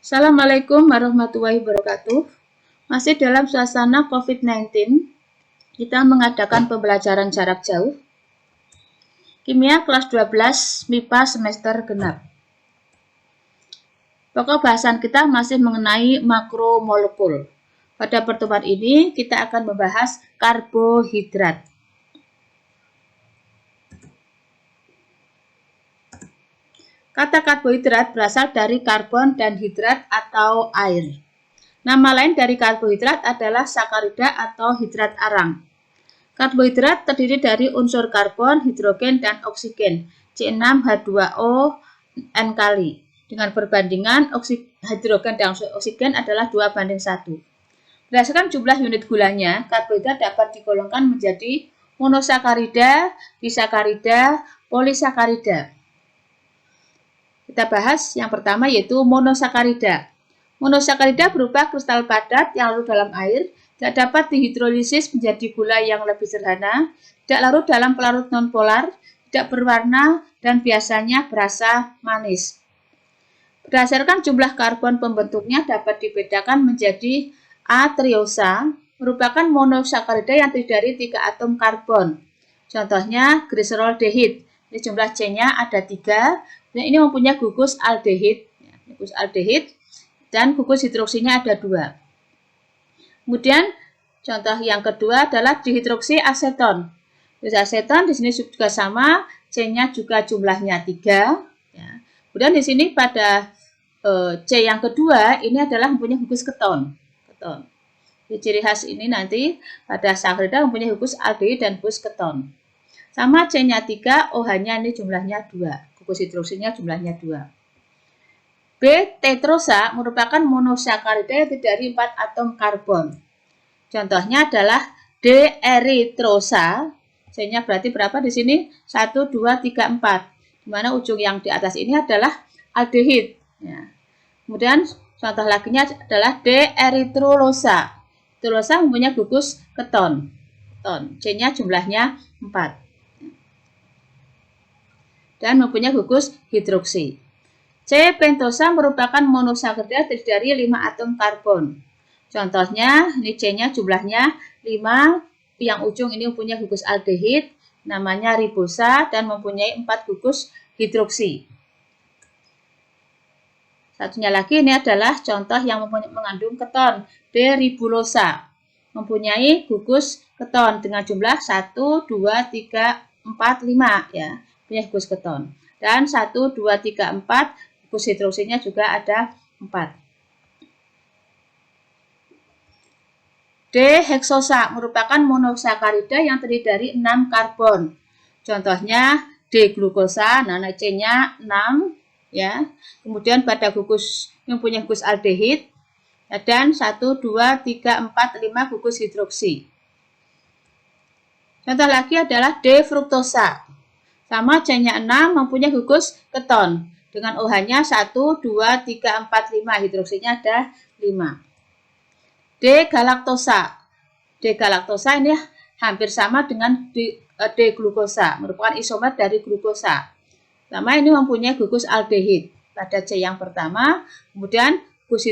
Assalamualaikum warahmatullahi wabarakatuh. Masih dalam suasana COVID-19, kita mengadakan pembelajaran jarak jauh. Kimia kelas 12, MIPA semester genap. Pokok bahasan kita masih mengenai makromolekul. Pada pertemuan ini, kita akan membahas karbohidrat. Kata karbohidrat berasal dari karbon dan hidrat atau air. Nama lain dari karbohidrat adalah sakarida atau hidrat arang. Karbohidrat terdiri dari unsur karbon, hidrogen, dan oksigen, C6H2O N kali. Dengan perbandingan hidrogen dan oksigen adalah 2:1. Berdasarkan jumlah unit gulanya, karbohidrat dapat digolongkan menjadi monosakarida, disakarida, polisakarida. Kita bahas yang pertama yaitu monosakarida. Monosakarida berupa kristal padat yang larut dalam air, tidak dapat dihidrolisis menjadi gula yang lebih sederhana, tidak larut dalam pelarut nonpolar, tidak berwarna, dan biasanya berasa manis. Berdasarkan jumlah karbon pembentuknya dapat dibedakan menjadi atriosa, merupakan monosakarida yang terdiri dari 3 atom karbon. Contohnya gliseraldehid. Ini jumlah C-nya ada 3. Dan ini mempunyai gugus aldehid, dan gugus hidroksinya ada 2. Kemudian contoh yang kedua adalah dihidroksiaseton. Aseton di sini juga sama, C-nya juga jumlahnya 3. Ya. Kemudian di sini pada C yang kedua ini adalah mempunyai gugus keton. Jadi, ciri khas ini nanti pada sakarida mempunyai gugus aldehid dan gugus keton. Sama C-nya 3, OH-nya ini jumlahnya 2. Gugus hidroksinya jumlahnya 2. B. Tetrosa merupakan monosakarida yang terdiri dari 4 atom karbon. Contohnya adalah D-eritrosa. C-nya berarti berapa di sini? 1, 2, 3, 4. Di mana ujung yang di atas ini adalah aldehid. Ya. Kemudian contoh laginya adalah D-eritrolosa. Eritrolosa mempunyai gugus keton. C-nya jumlahnya 4. Dan mempunyai gugus hidroksi. C-pentosa merupakan monosakarida terdiri dari 5 atom karbon. Contohnya, ini C-nya jumlahnya 5, yang ujung ini mempunyai gugus aldehid, namanya ribosa, dan mempunyai 4 gugus hidroksi. Satunya lagi ini adalah contoh yang mengandung keton, D-ribulosa, mempunyai gugus keton dengan jumlah 1, 2, 3, 4, 5 ya. Punya gugus keton. Dan 1, 2, 3, 4 gugus hidroksinya juga ada 4. D-heksosa merupakan monosakarida yang terdiri dari 6 karbon. Contohnya D-glukosa, nah C-nya 6 ya. Kemudian pada gugus yang punya gugus aldehid dan 1, 2, 3, 4, 5 gugus hidroksi. Contoh lagi adalah D-fruktosa. Sama C-nya 6 mempunyai gugus keton. Dengan OH-nya 1, 2, 3, 4, 5. Hidroksinya ada 5. D-galaktosa. D-galaktosa ini hampir sama dengan D-glukosa. Merupakan isomer dari glukosa. Sama ini mempunyai gugus aldehid. Pada C yang pertama. Kemudian gugus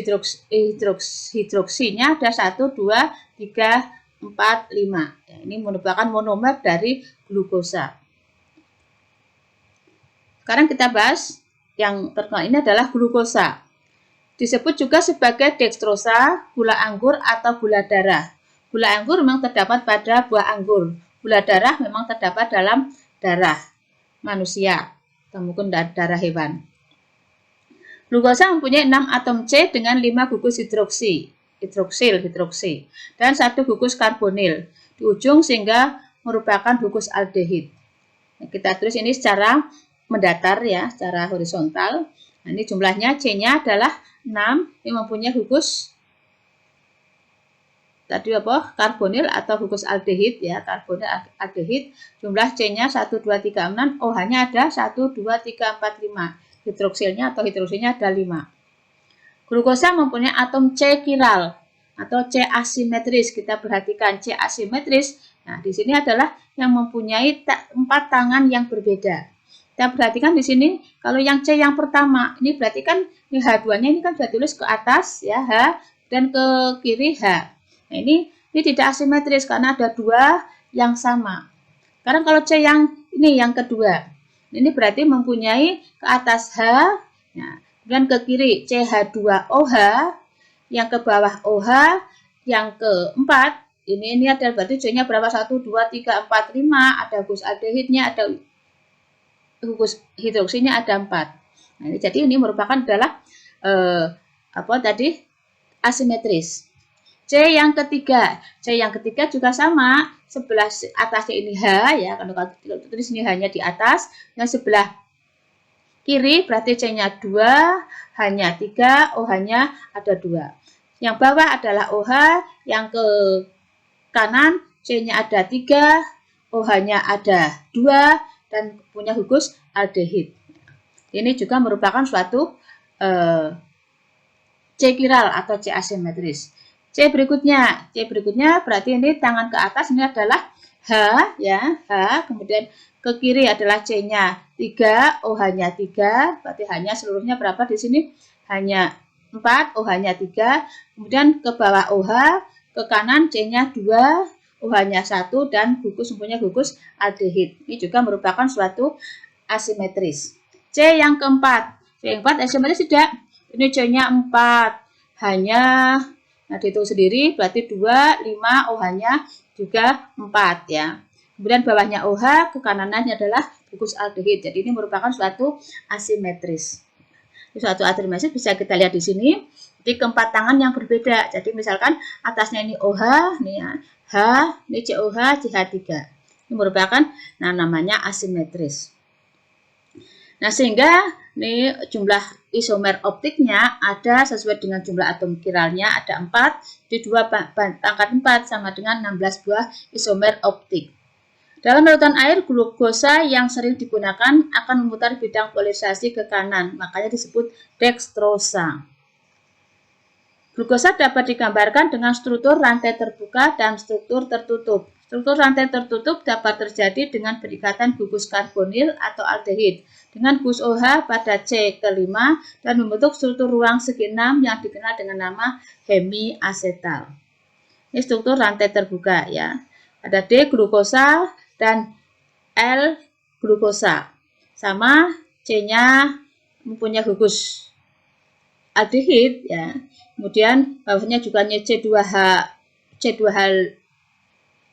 hidroksinya ada 1, 2, 3, 4, 5. Ya, ini merupakan monomer dari glukosa. Sekarang kita bahas yang terkenal ini adalah glukosa. Disebut juga sebagai dextrosa, gula anggur atau gula darah. Gula anggur memang terdapat pada buah anggur. Gula darah memang terdapat dalam darah manusia atau mungkin darah hewan. Glukosa mempunyai 6 atom C dengan 5 gugus hidroksi dan 1 gugus karbonil di ujung sehingga merupakan gugus aldehid. Nah, kita tulis ini secara mendatar ya, secara horizontal. Nah, ini jumlahnya C-nya adalah 6 yang mempunyai gugus karbonil atau gugus aldehid ya, karbonil aldehid. Jumlah C-nya 1, 2, 3, 6, OH-nya ada 1, 2, 3, 4, 5. Hidroksilnya atau hidroksinya ada 5. Glukosa mempunyai atom C kiral atau C asimetris. Kita perhatikan C asimetris. Nah, di sini adalah yang mempunyai 4 tangan yang berbeda. Kita perhatikan di sini, kalau yang C yang pertama, ini berarti kan ini H2-nya ini kan sudah tulis ke atas ya H dan ke kiri H. Nah, ini tidak asimetris karena ada dua yang sama. Sekarang kalau C yang ini yang kedua, ini berarti mempunyai ke atas H, nah, dan ke kiri CH2OH, yang ke bawah OH, yang keempat, ini adalah berarti C-nya berapa? 1, 2, 3, 4, 5, ada gugus aldehidnya, ada gugus hidroksinya ada 4. Nah, jadi ini merupakan adalah asimetris. C yang ketiga juga sama, sebelah atasnya ini H ya, kalau tulis ini hanya di atas, yang sebelah kiri berarti C-nya 2, H-nya 3, OH-nya ada 2. Yang bawah adalah OH, yang ke kanan C-nya ada 3, OH-nya ada 2, dan punya gugus aldehid. Ini juga merupakan suatu C chiral atau C asimetris. C berikutnya berarti ini tangan ke atas ini adalah H ya, H, kemudian ke kiri adalah C-nya 3, OH-nya 3, berarti H-nya seluruhnya berapa di sini? Hanya 4, OH-nya 3, kemudian ke bawah OH, ke kanan C-nya 2, OH-nya 1, dan mempunyai gugus aldehid. Ini juga merupakan suatu asimetris. C yang keempat asimetris tidak? Ini C-nya 4, hanya nah dihitung sendiri berarti 2, 5, OH-nya juga 4 ya. Kemudian bawahnya OH, ke kanannya adalah gugus aldehid. Jadi ini merupakan suatu asimetris. Suatu asimetris bisa kita lihat di sini di keempat tangan yang berbeda. Jadi misalkan atasnya ini OH, nih ya, H, ini COH, CH3. Ini merupakan namanya asimetris. Nah, sehingga ini jumlah isomer optiknya ada sesuai dengan jumlah atom kiralnya ada 4, di 2 pangkat 4 sama dengan 16 buah isomer optik. Dalam larutan air, glukosa yang sering digunakan akan memutar bidang polarisasi ke kanan, makanya disebut dekstrosa. Glukosa dapat digambarkan dengan struktur rantai terbuka dan struktur tertutup. Struktur rantai tertutup dapat terjadi dengan perikatan gugus karbonil atau aldehid dengan gugus OH pada C kelima dan membentuk struktur ruang segi 6 yang dikenal dengan nama hemiasetal. Ini struktur rantai terbuka ya. Ada D glukosa dan L glukosa. Sama C-nya mempunyai gugus aldehid ya. Kemudian bawahnya juga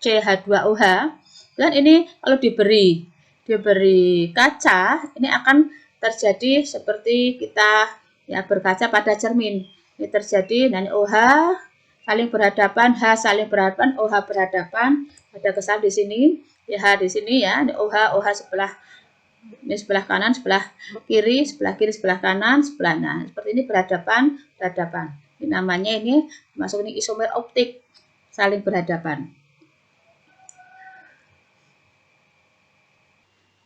CH2OH. Dan ini kalau diberi kaca, ini akan terjadi seperti kita ya berkaca pada cermin. Ini terjadi dan OH saling berhadapan, H saling berhadapan, OH berhadapan. Ada kesan di sini, ya H di sini ya, ini OH sebelah ini sebelah kanan, sebelah kiri, sebelah kanan, sebelah nah seperti ini berhadapan. Ini namanya ini masuk ini isomer optik saling berhadapan.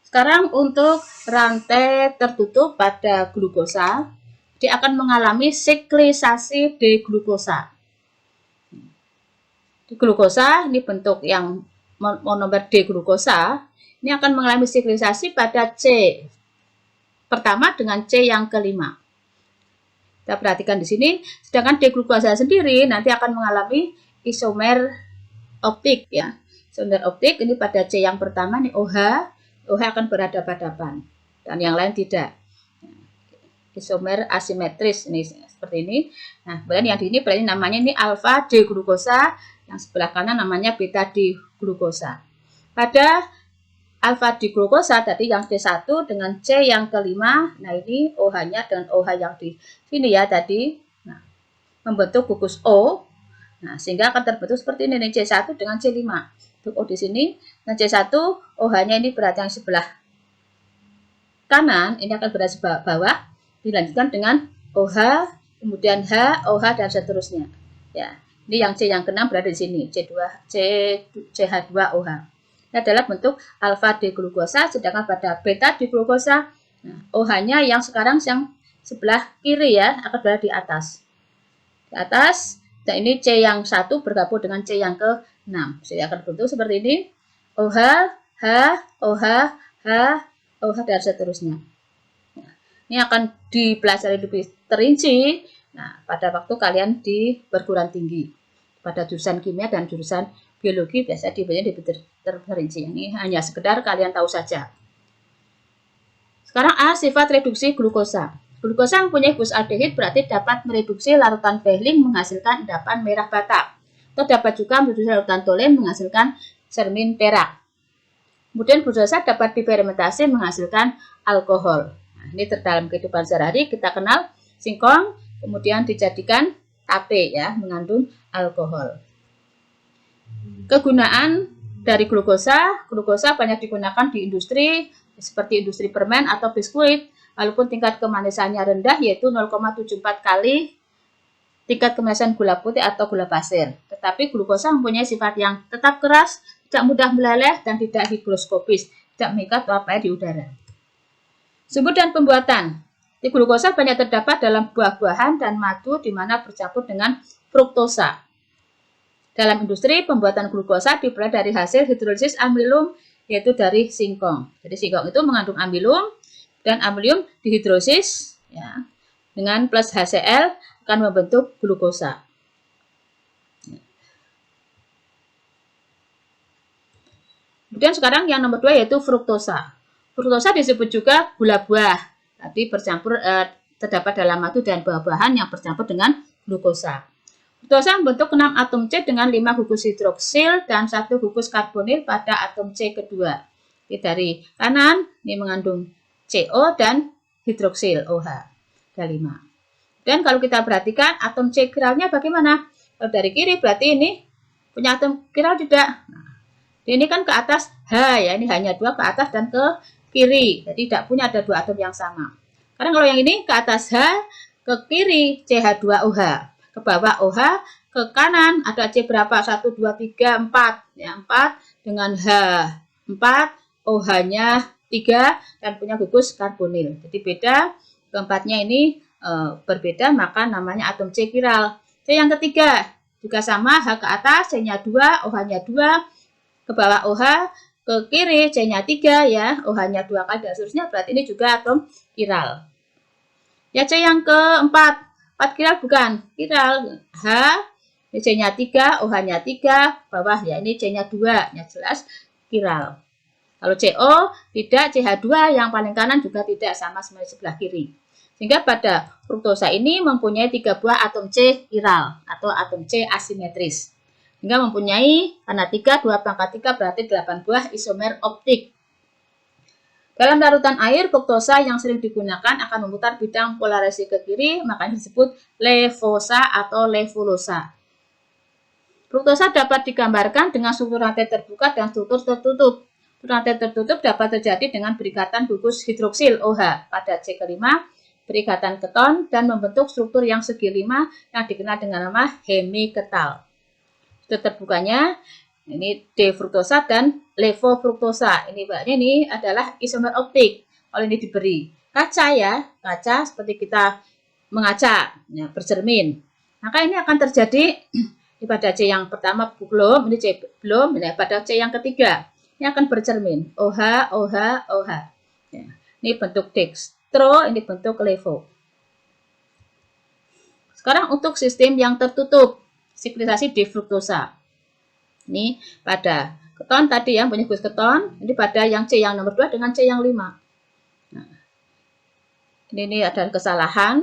Sekarang untuk rantai tertutup pada glukosa, dia akan mengalami siklisasi deglukosa. Di glukosa ini bentuk yang monomer D-glukosa, ini akan mengalami siklisasi pada C pertama dengan C yang kelima. Kita perhatikan di sini, sedangkan D-glukosa sendiri nanti akan mengalami isomer optik ya. Isomer optik ini pada C yang pertama nih OH akan berhadapan-hadapan dan yang lain tidak. Isomer asimetris ini seperti ini. Nah, kemudian yang di ini berarti namanya ini alfa D-glukosa, yang sebelah kanan namanya beta D-glukosa. Pada alfa D-glukosa tadi yang D1 dengan C yang kelima, nah ini OH-nya dengan OH yang di sini ya tadi, nah, membentuk gugus O. Nah, sehingga akan terbentuk seperti ini C1 dengan C5. Untuk O di sini, dan C1 OH-nya ini berarti yang sebelah kanan, ini akan berada sebelah bawah, dilanjutkan dengan OH, kemudian H, OH dan seterusnya. Ya, ini yang C yang ke-6 berada di sini, CH2OH. Ini adalah bentuk alfa D-glukosa, sedangkan pada beta D-glukosa, nah, OH-nya yang sekarang yang sebelah kiri ya, akan berada di atas. Di atas, dan ini C yang 1 bergabung dengan C yang ke-6. Jadi akan bentuk seperti ini, OH, H, OH, H, OH, dan seterusnya. Nah, ini akan dipelajari lebih terinci pada waktu kalian di perguruan tinggi. Pada jurusan kimia dan jurusan biologi biasa dibahasnya lebih terperinci. Ini hanya sekedar kalian tahu saja. Sekarang A, sifat reduksi glukosa. Glukosa mempunyai bus-aldehid berarti dapat mereduksi larutan Behling menghasilkan endapan merah bata. Atau dapat juga mereduksi larutan Tholen menghasilkan sermin perak. Kemudian glukosa dapat difermentasi menghasilkan alkohol. Nah, ini terdalam kehidupan sehari-hari kita kenal singkong, kemudian dijadikan tape ya, mengandung alkohol. Kegunaan dari glukosa banyak digunakan di industri seperti industri permen atau biskuit, walaupun tingkat kemanisannya rendah yaitu 0,74 kali tingkat kemanisan gula putih atau gula pasir. Tetapi glukosa mempunyai sifat yang tetap keras, tidak mudah meleleh, dan tidak higroskopis, tidak mengikat uap air di udara. Sumber dan pembuatan. Di glukosa banyak terdapat dalam buah-buahan dan madu di mana bercampur dengan fruktosa. Dalam industri, pembuatan glukosa diperoleh dari hasil hidrolisis amilum, yaitu dari singkong. Jadi singkong itu mengandung amilum, dan amilium dihidrolisis ya, dengan plus HCl akan membentuk glukosa. Kemudian sekarang yang nomor 2 yaitu fruktosa. Fruktosa disebut juga gula buah, tapi bercampur terdapat dalam madu dan buah-buahan yang bercampur dengan glukosa. Fruktosa membentuk 6 atom C dengan 5 gugus hidroksil dan 1 gugus karbonil pada atom C kedua. Jadi dari kanan ini mengandung CO dan hidroksil OH. Ada 5. Dan kalau kita perhatikan atom C kiralnya bagaimana? Kalau dari kiri berarti ini punya atom kiral tidak? Nah, ini kan ke atas H ya, ini hanya 2 ke atas dan ke kiri. Jadi tidak punya ada 2 atom yang sama. Karena kalau yang ini ke atas H, ke kiri CH2OH, ke bawah OH, ke kanan ada C berapa? 1, 2, 3, 4. Ya, 4 dengan H 4, OH-nya 3 dan punya gugus karbonil. Jadi beda, keempatnya ini berbeda, maka namanya atom C kiral. C yang ketiga juga sama, H ke atas, C-nya 2, OH-nya 2, ke bawah OH, ke kiri C-nya 3 ya, OH-nya 2 kali dan seterusnya, berarti ini juga atom kiral. Ya C yang keempat, 4 kiral bukan, kiral H, C-nya 3, OH-nya 3, bawah ya ini C-nya 2, ya jelas kiral. Kalau CO tidak, CH2 yang paling kanan juga tidak, sama seperti sebelah kiri. Sehingga pada fruktosa ini mempunyai 3 buah atom C kiral atau atom C asimetris. Sehingga mempunyai karena 3, 2 pangkat 3 berarti 8 buah isomer optik. Dalam larutan air, fruktosa yang sering digunakan akan memutar bidang polarisasi ke kiri, makanya disebut levosa atau levolusa. Fruktosa dapat digambarkan dengan struktur rantai terbuka dan struktur tertutup. Rantai tertutup dapat terjadi dengan berikatan gugus hidroksil OH pada C kelima, berikatan keton, dan membentuk struktur yang segi 5 yang dikenal dengan nama hemiketal. Struktur terbukanya ini D-fruktosa dan levofruktosa. Ini adalah isomer optik. Kalau ini diberi kaca ya, kaca seperti kita mengaca, ya, bercermin. Maka ini akan terjadi pada C yang pertama belum, ini C belum, ini pada C yang ketiga. Ini akan bercermin OH, OH, OH. Ya, ini bentuk dextro, ini bentuk levo. Sekarang untuk sistem yang tertutup, siklisasi D-fruktosa. Ini pada keton tadi yang punya gugus keton, ini pada yang C yang nomor 2 dengan C yang 5. Nah, ini ada kesalahan.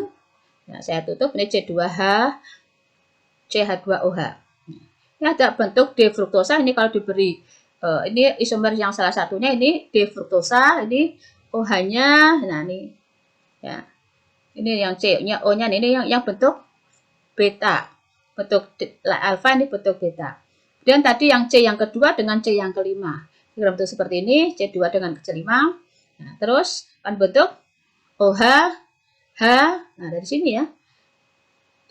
Nah, saya tutup, ini C2H, CH2OH. Ini ada bentuk D-fruktosa, ini kalau diberi ini isomer yang salah satunya ini D-fruktosa, ini OH-nya, nah ini ya, ini yang C-nya, O-nya ini yang bentuk beta, bentuk alfa ini bentuk beta. Dan tadi yang C yang kedua dengan C yang kelima, dalam bentuk seperti ini, C2 dengan C5. Nah, terus kan bentuk OH, H, nah dari sini ya.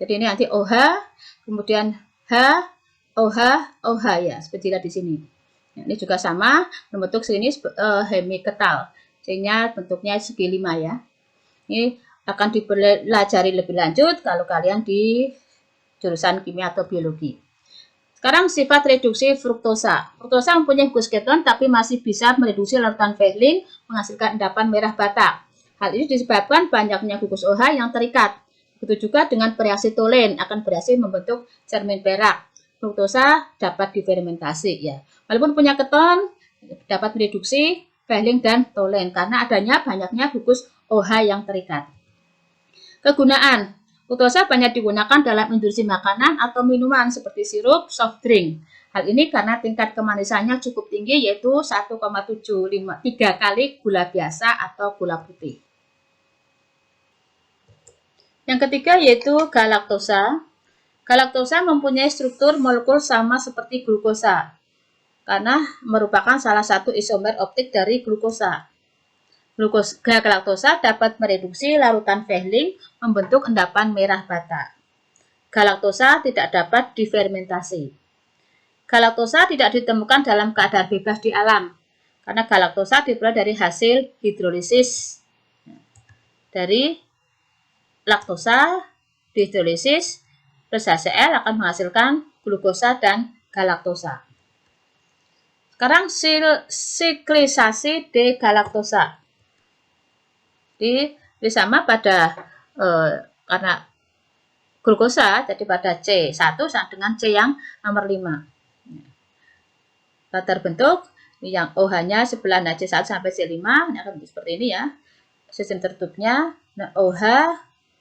Jadi ini nanti OH, kemudian H, OH, OH ya, seperti di sini. Nah, ini juga sama, membentuk sini hemiketal. C-nya bentuknya segi 5 ya. Ini akan dipelajari lebih lanjut kalau kalian di jurusan kimia atau biologi. Sekarang sifat reduksi fruktosa. Fruktosa mempunyai gugus keton tapi masih bisa mereduksi larutan Fehling menghasilkan endapan merah bata. Hal ini disebabkan banyaknya gugus OH yang terikat. Begitu juga dengan bereaksi tolen akan berhasil membentuk cermin perak. Fruktosa dapat difermentasi ya. Walaupun punya keton dapat mereduksi Fehling dan tolen karena adanya banyaknya gugus OH yang terikat. Kegunaan. Fruktosa banyak digunakan dalam industri makanan atau minuman seperti sirup, soft drink. Hal ini karena tingkat kemanisannya cukup tinggi yaitu 1,753 kali gula biasa atau gula putih. Yang ketiga yaitu galaktosa. Galaktosa mempunyai struktur molekul sama seperti glukosa karena merupakan salah satu isomer optik dari glukosa. Galaktosa dapat mereduksi larutan Fehling membentuk endapan merah bata. Galaktosa tidak dapat difermentasi. Galaktosa tidak ditemukan dalam keadaan bebas di alam karena galaktosa diperoleh dari hasil hidrolisis dari laktosa, dihidrolisis plus HCl akan menghasilkan glukosa dan galaktosa. Sekarang siklisasi degalaktosa. Ini sama pada karena glukosa jadi pada C1 sama dengan C yang nomor 5. Terbentuk yang OH-nya sebelah C1 sampai C5 ini akan seperti ini ya. Sistem tertutupnya OH,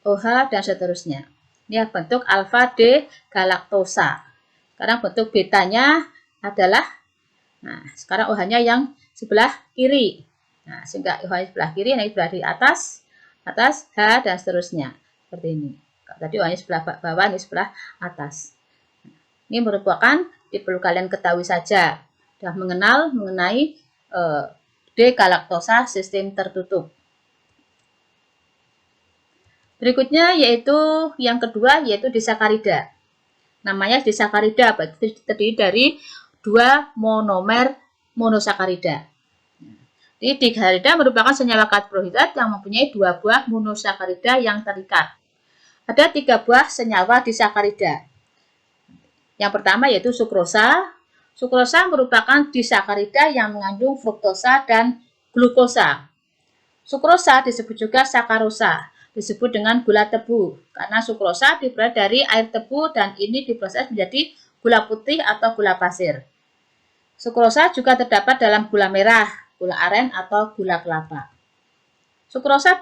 OH dan seterusnya. Ini bentuk alfa D galaktosa. Sekarang bentuk betanya adalah sekarang OH-nya yang sebelah kiri. Nah, sehingga OH sebelah kiri, ini sebelah di atas, H dan seterusnya. Seperti ini. Tadi OH-nya sebelah bawah, ini sebelah atas. Ini merupakan perlu kalian ketahui saja. Sudah mengenal mengenai degalaktosa sistem tertutup. Berikutnya yaitu yang kedua yaitu disakarida. Namanya disakarida, terdiri dari 2 monomer monosakarida. Jadi disakarida merupakan senyawa karbohidrat yang mempunyai 2 buah monosakarida yang terikat. Ada 3 buah senyawa disakarida. Yang pertama yaitu sukrosa. Sukrosa merupakan disakarida yang mengandung fruktosa dan glukosa. Sukrosa disebut juga sakarosa, disebut dengan gula tebu karena sukrosa diperoleh dari air tebu dan ini diproses menjadi gula putih atau gula pasir. Sukrosa juga terdapat dalam gula merah, gula aren atau gula kelapa. Sukrosa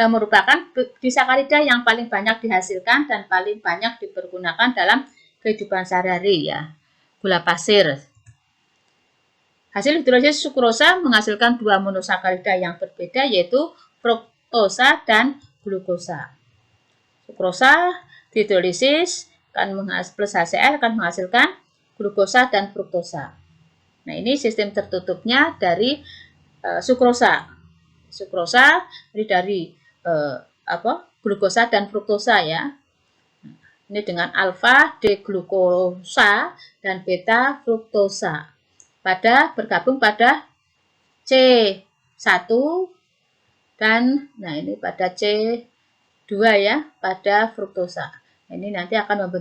merupakan disakarida yang paling banyak dihasilkan dan paling banyak dipergunakan dalam kehidupan sehari-hari ya. Gula pasir. Hasil hidrolisis sukrosa menghasilkan 2 monosakarida yang berbeda yaitu fruktosa dan glukosa. Sukrosa dihidrolisis plus HCl akan menghasilkan glukosa dan fruktosa. Nah, ini sistem tertutupnya dari sukrosa. Sukrosa dari glukosa dan fruktosa ya. Ini dengan alfa D-glukosa dan beta fruktosa. Bergabung pada C1 dan ini pada C2 ya, pada fruktosa. Ini nanti akan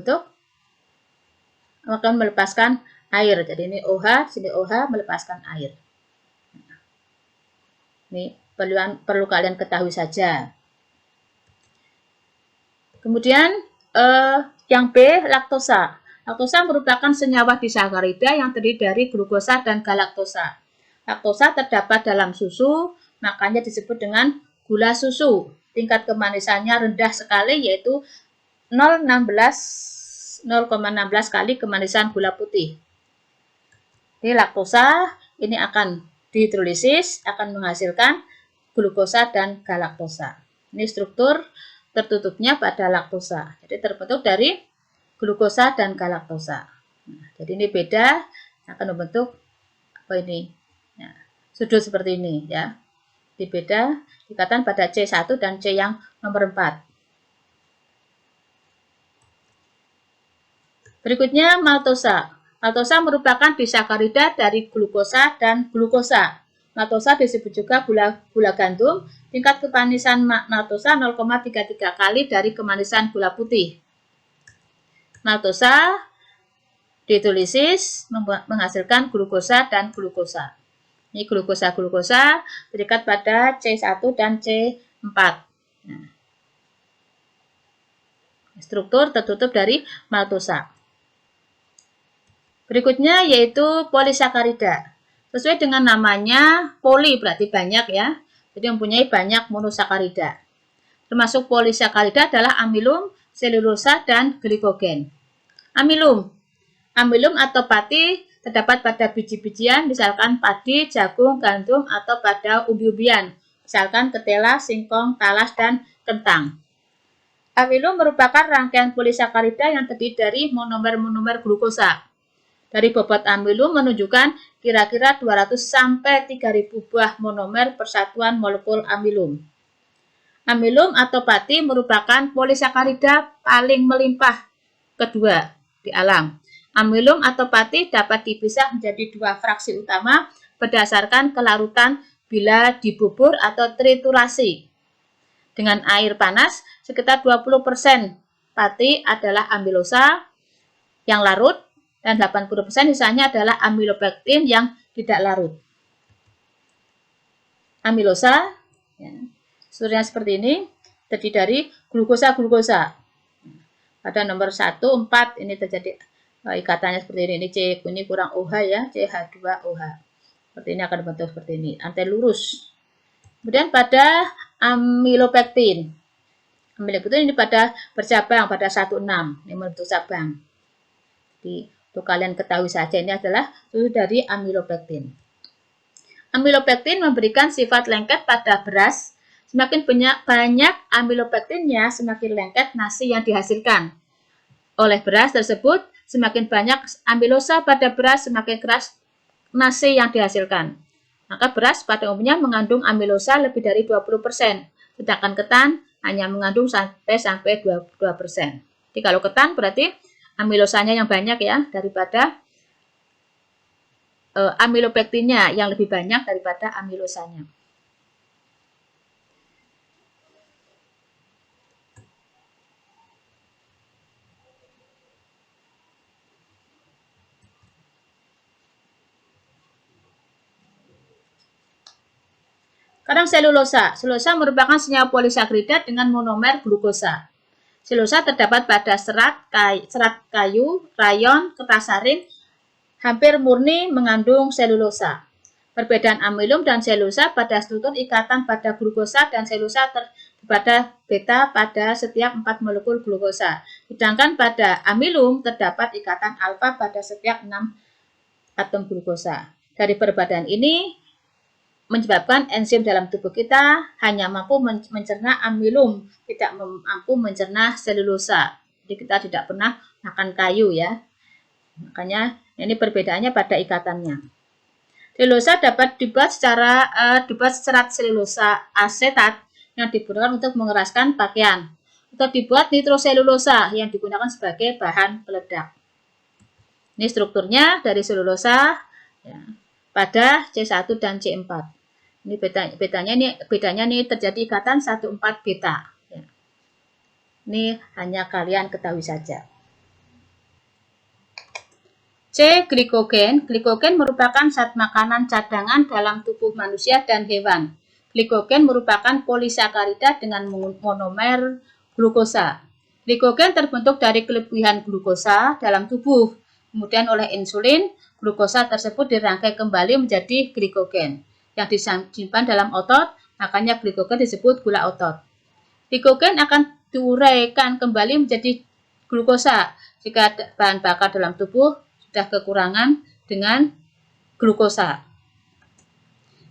melepaskan air. Jadi ini OH, sini OH melepaskan air. Ini perlu kalian ketahui saja. Kemudian yang B, laktosa. Laktosa merupakan senyawa disakarida yang terdiri dari glukosa dan galaktosa. Laktosa terdapat dalam susu, makanya disebut dengan gula susu. Tingkat kemanisannya rendah sekali yaitu 0,16 kali kemanisan gula putih. Ini laktosa ini akan dihidrolisis, akan menghasilkan glukosa dan galaktosa. Ini struktur tertutupnya pada laktosa. Jadi terbentuk dari glukosa dan galaktosa. Jadi ini beda akan membentuk ini? Sudut seperti ini ya. Di beda ikatan pada C1 dan C yang nomor 4. Berikutnya maltosa. Maltosa merupakan disakarida dari glukosa dan glukosa. Maltosa disebut juga gula gandum. Tingkat kemanisan maltosa 0,33 kali dari kemanisan gula putih. Maltosa Dihidrolisis menghasilkan glukosa dan glukosa. Ini glukosa terikat pada C1 dan C4. Nah, struktur tertutup dari maltosa. Berikutnya yaitu polisakarida. Sesuai dengan namanya, poli berarti banyak ya. Jadi mempunyai banyak monosakarida. Termasuk polisakarida adalah amilum, selulosa, dan glikogen. Amilum. Amilum atau pati terdapat pada biji-bijian, misalkan padi, jagung, gandum, atau pada umbi-umbian, misalkan ketela, singkong, talas, dan kentang. Amilum merupakan rangkaian polisakarida yang terdiri dari monomer-monomer glukosa. Dari bobot amilum menunjukkan kira-kira 200 sampai 3000 buah monomer persatuan molekul amilum. Amilum atau pati merupakan polisakarida paling melimpah kedua di alam. Amilum atau pati dapat dipisah menjadi dua fraksi utama berdasarkan kelarutan bila dibubur atau triturasi. Dengan air panas, sekitar 20% pati adalah amilosa yang larut dan 80% sisanya adalah amilopektin yang tidak larut. Amilosa, ya, strukturnya seperti ini, terdiri dari glukosa. Pada nomor 1, 4 ini terjadi ikatannya seperti ini. Ini C ini kurang OH ya, CH2OH. Seperti ini akan bentuk seperti ini, antai lurus. Kemudian pada amilopektin. Amilopektin ini pada bercabang pada 1,6. Ini membentuk cabang. Jadi, untuk kalian ketahui saja ini adalah struktur dari amilopektin. Amilopektin memberikan sifat lengket pada beras. Semakin banyak amilopektinnya, semakin lengket nasi yang dihasilkan oleh beras tersebut. Semakin banyak amilosa pada beras, semakin keras nasi yang dihasilkan. Maka beras pada umumnya mengandung amilosa lebih dari 20%, sedangkan ketan hanya mengandung sampai 22%. Jadi kalau ketan berarti amilosanya yang banyak ya, daripada amilopektinnya yang lebih banyak daripada amilosanya. Sekarang selulosa. Selulosa merupakan senyawa polisakarida dengan monomer glukosa. Selulosa terdapat pada serat kayu, rayon, kertas saring, hampir murni mengandung selulosa. Perbedaan amilum dan selulosa pada struktur ikatan pada glukosa dan selulosa pada beta pada setiap 4 molekul glukosa. Sedangkan pada amilum terdapat ikatan alfa pada setiap 6 atom glukosa. Dari perbedaan ini menyebabkan enzim dalam tubuh kita hanya mampu mencerna amilum, tidak mampu mencerna selulosa. Jadi kita tidak pernah makan kayu ya. Makanya ini perbedaannya pada ikatannya. Selulosa dapat dibuat serat selulosa asetat yang digunakan untuk mengeraskan pakaian, atau dibuat nitroselulosa yang digunakan sebagai bahan peledak. Ini strukturnya dari selulosa ya, pada C1 dan C4. Ini bedanya nih terjadi ikatan 1,4 beta. Ya. Ini hanya kalian ketahui saja. C. Glikogen. Glikogen merupakan zat makanan cadangan dalam tubuh manusia dan hewan. Glikogen merupakan polisakarida dengan monomer glukosa. Glikogen terbentuk dari kelebihan glukosa dalam tubuh. Kemudian oleh insulin, glukosa tersebut dirangkai kembali menjadi glikogen yang disimpan dalam otot, makanya glikogen disebut gula otot. Glikogen akan diuraikan kembali menjadi glukosa jika bahan bakar dalam tubuh sudah kekurangan dengan glukosa.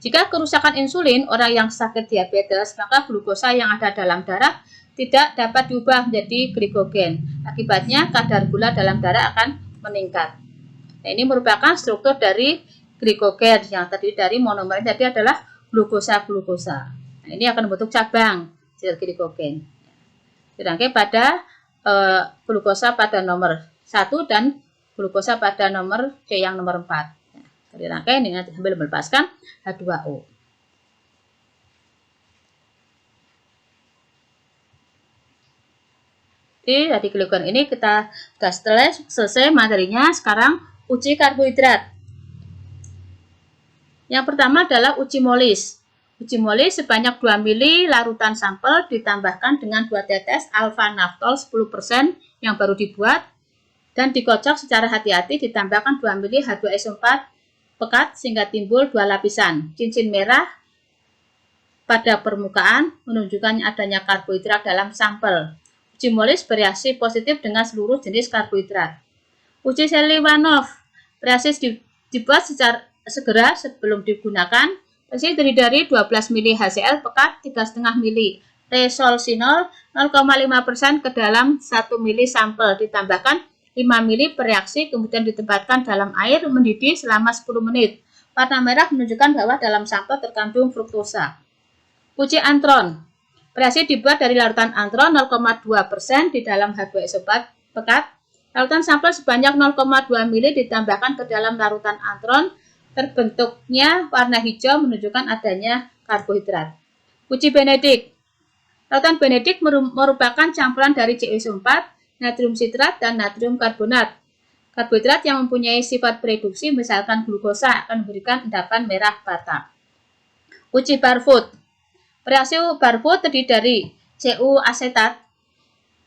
Jika kerusakan insulin, orang yang sakit diabetes, maka glukosa yang ada dalam darah tidak dapat diubah menjadi glikogen. Akibatnya kadar gula dalam darah akan meningkat. Nah, ini merupakan struktur dari glikogen yang terdiri dari monomer jadi adalah glukosa. Nah, ini akan membentuk cabang sel glikogen. Dirangkai pada glukosa pada nomor 1 dan glukosa pada nomor C yang nomor 4. Nah, dirangkai ini sambil melepaskan H2O. Jadi glukon ini kita sudah selesai materinya. Sekarang uji karbohidrat. Yang pertama adalah uji molis. Uji molis sebanyak 2 ml larutan sampel ditambahkan dengan 2 tetes alfa naftol 10% yang baru dibuat dan dikocok secara hati-hati, ditambahkan 2 ml H2SO4 pekat sehingga timbul 2 lapisan cincin merah pada permukaan menunjukkan adanya karbohidrat dalam sampel. Uji molis bereaksi positif dengan seluruh jenis karbohidrat. Uji Seliwanov, reaksi dibuat secara segera sebelum digunakan. Reaksi terdiri dari 12 ml HCl pekat 3,5 ml resolsinol 0,5% ke dalam 1 ml sampel, ditambahkan 5 ml per reaksi, kemudian ditempatkan dalam air mendidih selama 10 menit. Warna merah menunjukkan bahwa dalam sampel terkandung fruktosa. Uji antron. Reaksi dibuat dari larutan antron 0,2% di dalam H2SO4 pekat. Larutan sampel sebanyak 0,2 ml ditambahkan ke dalam larutan antron. Terbentuknya warna hijau menunjukkan adanya karbohidrat. Uji Benedict. Larutan Benedict merupakan campuran dari CuSO4, natrium sitrat, dan natrium karbonat. Karbohidrat yang mempunyai sifat bereduksi, misalkan glukosa, akan memberikan endapan merah bata. Uji Barfoot. Reaksi Barfoot terdiri dari Cu asetat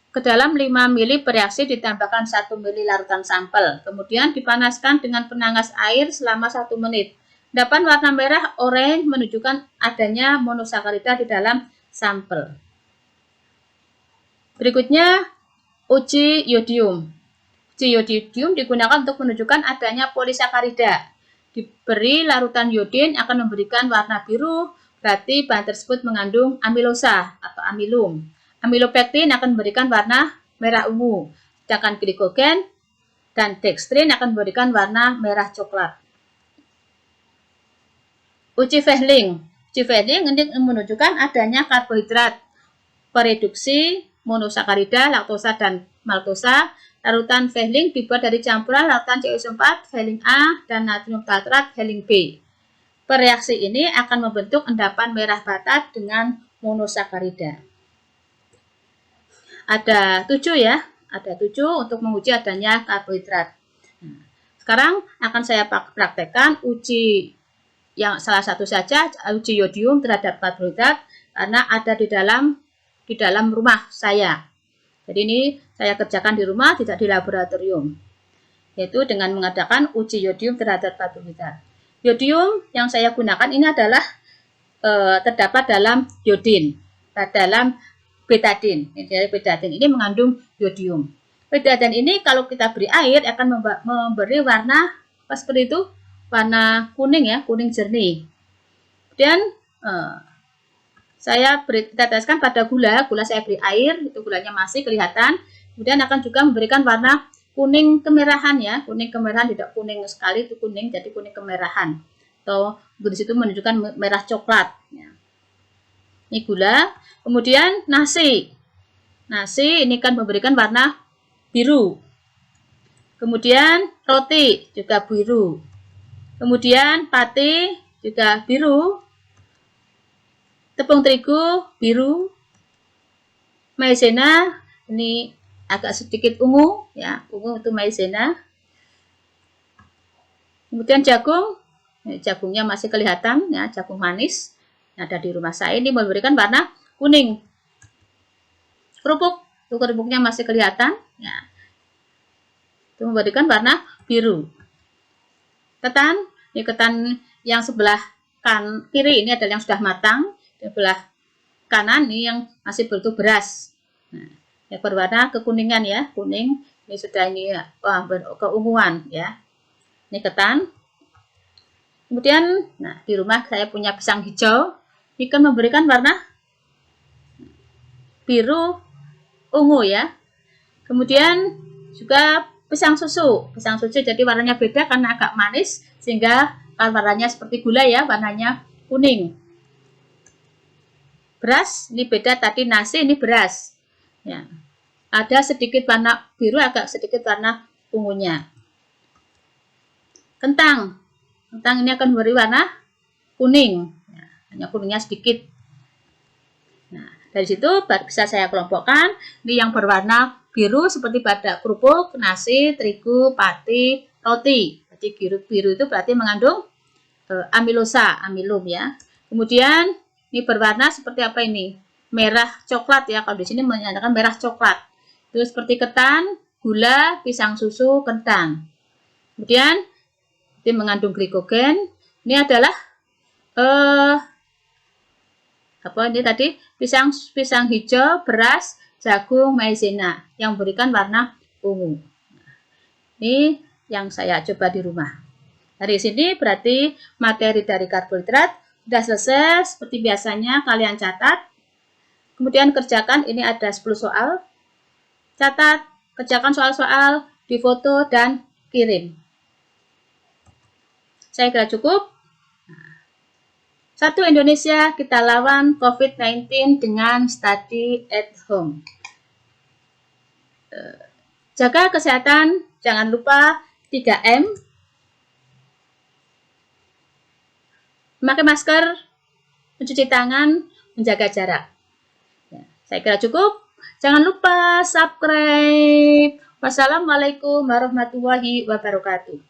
ke dalam 5 ml bereaksi ditambahkan 1 ml larutan sampel. Kemudian dipanaskan dengan penangas air selama 1 menit. Endapan warna merah oranye menunjukkan adanya monosakarida di dalam sampel. Berikutnya uji yodium. Uji yodium digunakan untuk menunjukkan adanya polisakarida. Diberi larutan yodin akan memberikan warna biru, berarti bahan tersebut mengandung amilosa atau amilum. Amilopektin akan memberikan warna merah ungu, sedangkan glikogen dan dextrin akan memberikan warna merah coklat. Uji Fehling. Uji Fehling ini menunjukkan adanya karbohidrat, pereduksi, monosakarida, laktosa, dan maltosa. Larutan Fehling dibuat dari campuran larutan CuSO4, Fehling A, dan natrium tartrat, Fehling B. Reaksi ini akan membentuk endapan merah bata dengan monosakarida. Ada 7 ya, ada 7 untuk menguji adanya karbohidrat. Nah, sekarang akan saya praktekkan uji yang salah satu saja, uji yodium terhadap karbohidrat karena ada di dalam rumah saya. Jadi ini saya kerjakan di rumah, tidak di laboratorium, yaitu dengan mengadakan uji yodium terhadap karbohidrat. Yodium yang saya gunakan ini adalah terdapat dalam yodin, dalam betadin. Jadi betadin ini mengandung yodium. Betadin ini kalau kita beri air akan memberi warna seperti itu, warna kuning ya, kuning jernih. Kemudian saya teteskan pada gula saya beri air, itu gulanya masih kelihatan. Kemudian akan juga memberikan warna kuning kemerahan ya, kuning kemerahan, tidak kuning sekali, itu kuning, jadi kuning kemerahan. Atau di situ menunjukkan merah coklat. Ya. Ini gula. Kemudian nasi. Nasi ini kan memberikan warna biru. Kemudian roti juga biru. Kemudian pate juga biru. Tepung terigu biru. Maizena ini agak sedikit ungu ya, ungu itu maizena. Kemudian jagung, jagungnya masih kelihatan ya, jagung manis yang ada di rumah saya ini memberikan warna kuning. Kerupuknya masih kelihatan ya, itu memberikan warna biru. Ketan, ini ketan yang sebelah kiri ini adalah yang sudah matang, sebelah kanan ini yang masih berbentuk beras. Nah, yang berwarna kekuningan ya, kuning. Ini sudah keunguan ya. Ini ketan. Kemudian, nah di rumah saya punya pisang hijau. Ini kan memberikan warna biru ungu ya. Kemudian juga pisang susu. Pisang susu jadi warnanya beda karena agak manis sehingga warnanya seperti gula ya, warnanya kuning. Beras ini beda, tadi nasi ini beras. Ya. Ada sedikit warna biru, agak sedikit warna ungunya. Kentang ini akan memberi warna kuning, ya, hanya kuningnya sedikit. Nah, dari situ bisa saya kelompokkan. Ini yang berwarna biru seperti pada kerupuk, nasi, terigu, pati, roti. Jadi biru itu berarti mengandung amilosa, amilum ya. Kemudian ini berwarna seperti apa ini? Merah coklat ya. Kalau di sini menyatakan merah coklat. Itu seperti ketan, gula, pisang susu, kentang. Kemudian ini mengandung glikogen. Ini adalah apa ini tadi? Pisang hijau, beras, jagung, maizena yang memberikan warna ungu. Ini yang saya coba di rumah. Dari sini berarti materi dari karbohidrat sudah selesai. Seperti biasanya kalian catat. Kemudian kerjakan, ini ada 10 soal. Catat, kerjakan soal-soal, difoto, dan kirim. Saya kira cukup. Satu Indonesia, kita lawan COVID-19 dengan study at home. Jaga kesehatan, jangan lupa 3M. Memakai masker, mencuci tangan, menjaga jarak. Ya, saya kira cukup. Jangan lupa subscribe. Wassalamualaikum warahmatullahi wabarakatuh.